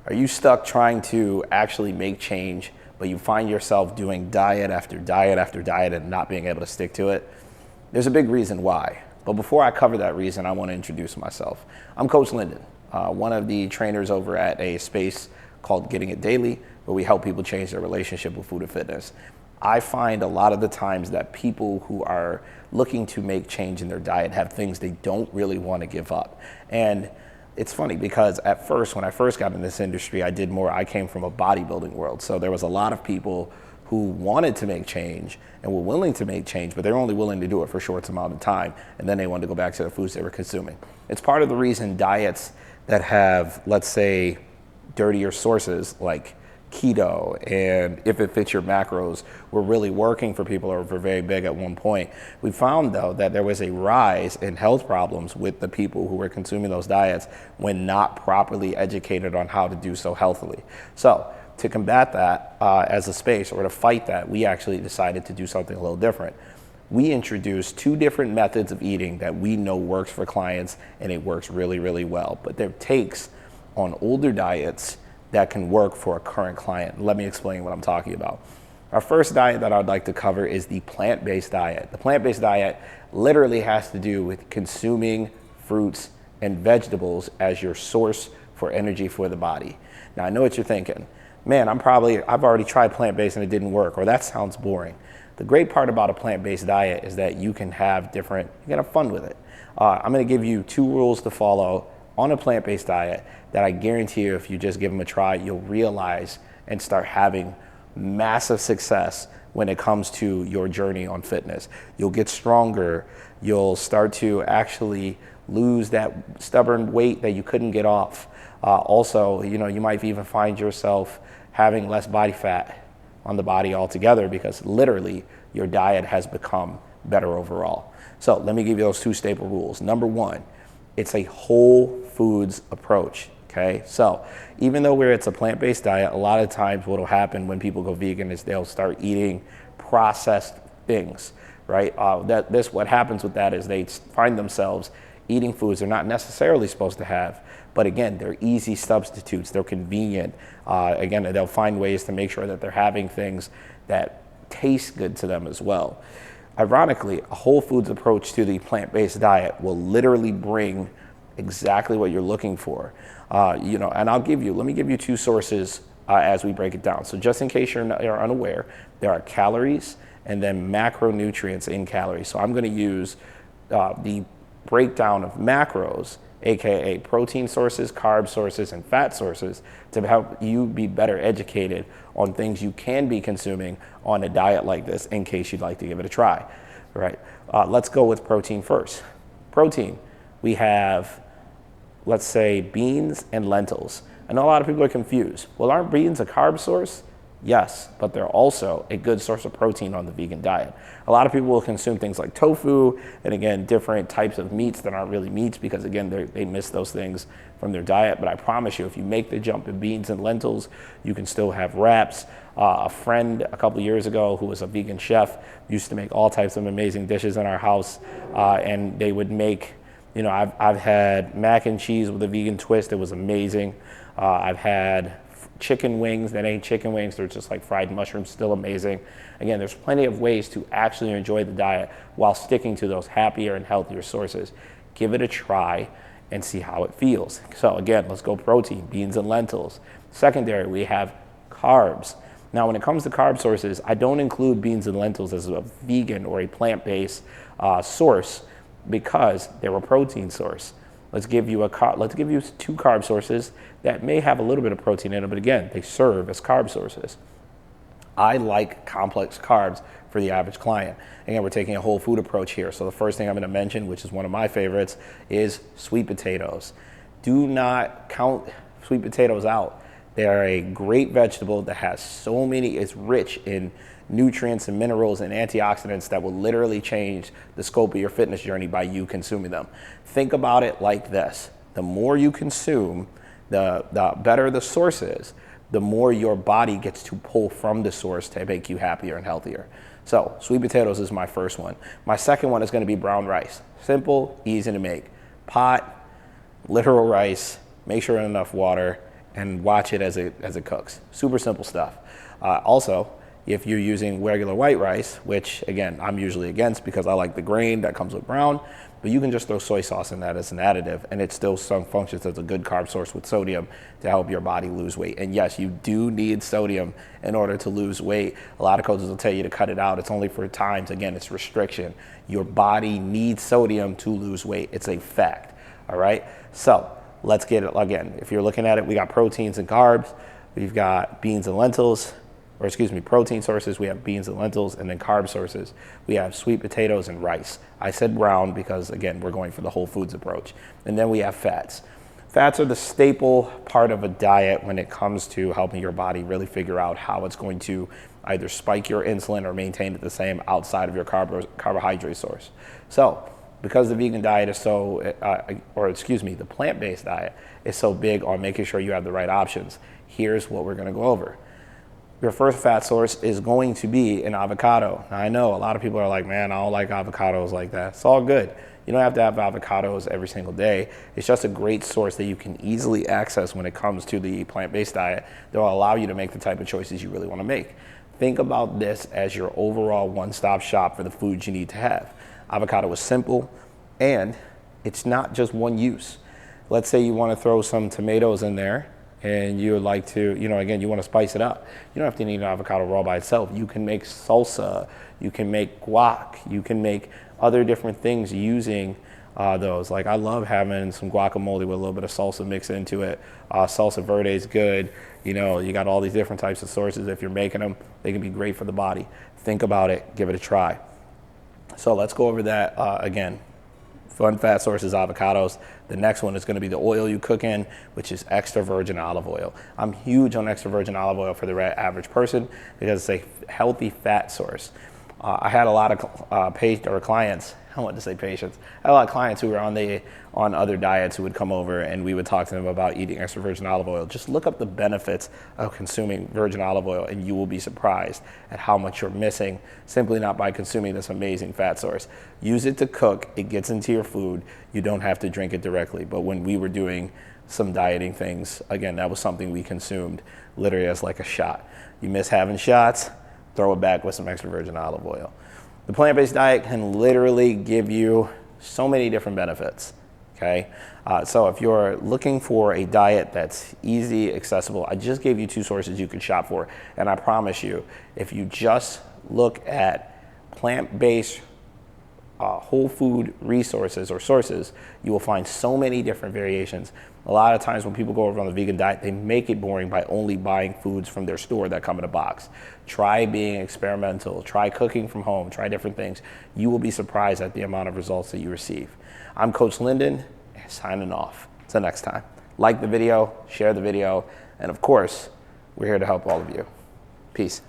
Are you stuck trying to actually make change, but you find yourself doing diet after diet after diet and not being able to stick to it? There's a big reason why. But before I cover that reason, I want to introduce myself. I'm Coach Lyndon, one of the trainers over at a space called Getting It Daily, where we help people change their relationship with food and fitness. I find a lot of the times that people who are looking to make change in their diet have things they don't really want to give up. And it's funny because at first, when I first got in this industry, I came from a bodybuilding world. So there was a lot of people who wanted to make change and were willing to make change, but they're only willing to do it for a short amount of time. And then they wanted to go back to the foods they were consuming. It's part of the reason diets that have, let's say, dirtier sources like keto and if it fits your macros were really working for people or were very big at one point. We found though that there was a rise in health problems with the people who were consuming those diets when not properly educated on how to do so healthily. So to combat that as a space or to fight that, we actually decided to do something a little different. We introduced 2 different methods of eating that we know works for clients and it works really, really well. But there are takes on older diets that can work for a current client. Let me explain what I'm talking about. Our first diet that I'd like to cover is the plant-based diet. The plant-based diet literally has to do with consuming fruits and vegetables as your source for energy for the body. Now I know what you're thinking. Man, I've already tried plant-based and it didn't work, or that sounds boring. The great part about a plant-based diet is that you can have fun with it. I'm gonna give you 2 rules to follow on a plant-based diet that I guarantee you if you just give them a try, you'll realize and start having massive success when it comes to your journey on fitness. You'll get stronger. You'll start to actually lose that stubborn weight that you couldn't get off. Also, you might even find yourself having less body fat on the body altogether because literally your diet has become better overall. So let me give you those 2 staple rules. Number 1, it's a whole foods approach. Okay, so even though it's a plant-based diet, a lot of times what will happen when people go vegan is they'll start eating processed things, right? What happens with that is they find themselves eating foods they're not necessarily supposed to have, but again, they're easy substitutes, they're convenient. Again, they'll find ways to make sure that they're having things that taste good to them as well. Ironically, a whole foods approach to the plant-based diet will literally bring exactly what you're looking for. And let me give you 2 sources as we break it down. So just in case you're unaware, there are calories and then macronutrients in calories. So I'm gonna use the breakdown of macros, AKA protein sources, carb sources, and fat sources to help you be better educated on things you can be consuming on a diet like this in case you'd like to give it a try, right? Let's go with protein first. Protein, we have, let's say, beans and lentils. I know a lot of people are confused. Well, aren't beans a carb source? Yes, but they're also a good source of protein on the vegan diet. A lot of people will consume things like tofu and again, different types of meats that aren't really meats because again, they miss those things from their diet. But I promise you, if you make the jump to beans and lentils, you can still have wraps. A friend a couple years ago who was a vegan chef used to make all types of amazing dishes in our house and they would make, I've had mac and cheese with a vegan twist. It was amazing. I've had chicken wings that ain't chicken wings. They're just like fried mushrooms, still amazing. Again, there's plenty of ways to actually enjoy the diet while sticking to those happier and healthier sources. Give it a try and see how it feels. So again, let's go protein, beans and lentils. Secondary, we have carbs. Now, when it comes to carb sources, I don't include beans and lentils as a vegan or a plant-based source because they're a protein source. Let's give you 2 carb sources that may have a little bit of protein in it, but again, they serve as carb sources. I like complex carbs for the average client. Again, we're taking a whole food approach here. So the first thing I'm gonna mention, which is one of my favorites, is sweet potatoes. Do not count sweet potatoes out. They are a great vegetable that has it's rich in nutrients and minerals and antioxidants that will literally change the scope of your fitness journey by you consuming them. Think about it like this. The more you consume, the better the source is, the more your body gets to pull from the source to make you happier and healthier. So sweet potatoes is my first one. My second one is gonna be brown rice. Simple, easy to make. Pot, literal rice, make sure enough water, and watch it as it cooks. Super simple stuff. Also, if you're using regular white rice, which again, I'm usually against because I like the grain that comes with brown, but you can just throw soy sauce in that as an additive and it still functions as a good carb source with sodium to help your body lose weight. And yes, you do need sodium in order to lose weight. A lot of coaches will tell you to cut it out. It's only for times. Again, it's restriction. Your body needs sodium to lose weight. It's a fact, all right? So let's get it again. If you're looking at it, we got proteins and carbs. We've got beans and lentils. Or excuse me, protein sources, we have beans and lentils, and then carb sources, we have sweet potatoes and rice. I said brown because, again, we're going for the whole foods approach. And then we have fats. Fats are the staple part of a diet when it comes to helping your body really figure out how it's going to either spike your insulin or maintain it the same outside of your carbohydrate source. So, because the vegan diet is so, the plant-based diet is so big on making sure you have the right options, here's what we're gonna go over. Your first fat source is going to be an avocado. Now, I know a lot of people are like, man, I don't like avocados like that. It's all good. You don't have to have avocados every single day. It's just a great source that you can easily access when it comes to the plant-based diet that will allow you to make the type of choices you really want to make. Think about this as your overall one-stop shop for the foods you need to have. Avocado is simple, and it's not just one use. Let's say you want to throw some tomatoes in there, and you would like to, again, you want to spice it up. You don't have to eat an avocado raw by itself. You can make salsa, you can make guac, you can make other different things using those. Like I love having some guacamole with a little bit of salsa mixed into it. Salsa verde is good. You got all these different types of sources. If you're making them, they can be great for the body. Think about it, give it a try. So let's go over that again. Fun fat source is avocados. The next one is going to be the oil you cook in, which is extra virgin olive oil. I'm huge on extra virgin olive oil for the average person because it's a healthy fat source. I had a lot of clients. I want to say patients. I had a lot of clients who were on other diets who would come over and we would talk to them about eating extra virgin olive oil. Just look up the benefits of consuming virgin olive oil and you will be surprised at how much you're missing simply not by consuming this amazing fat source. Use it to cook. It gets into your food. You don't have to drink it directly. But when we were doing some dieting things, again, that was something we consumed literally as like a shot. You miss having shots, throw it back with some extra virgin olive oil. The plant-based diet can literally give you so many different benefits, okay? So if you're looking for a diet that's easy, accessible, I just gave you 2 sources you could shop for. And I promise you, if you just look at plant-based whole food resources or sources, you will find so many different variations. A lot of times when people go over on the vegan diet, they make it boring by only buying foods from their store that come in a box. Try being experimental, try cooking from home, try different things. You will be surprised at the amount of results that you receive. I'm Coach Linden, signing off. Till next time. Like the video, share the video, and of course, we're here to help all of you. Peace.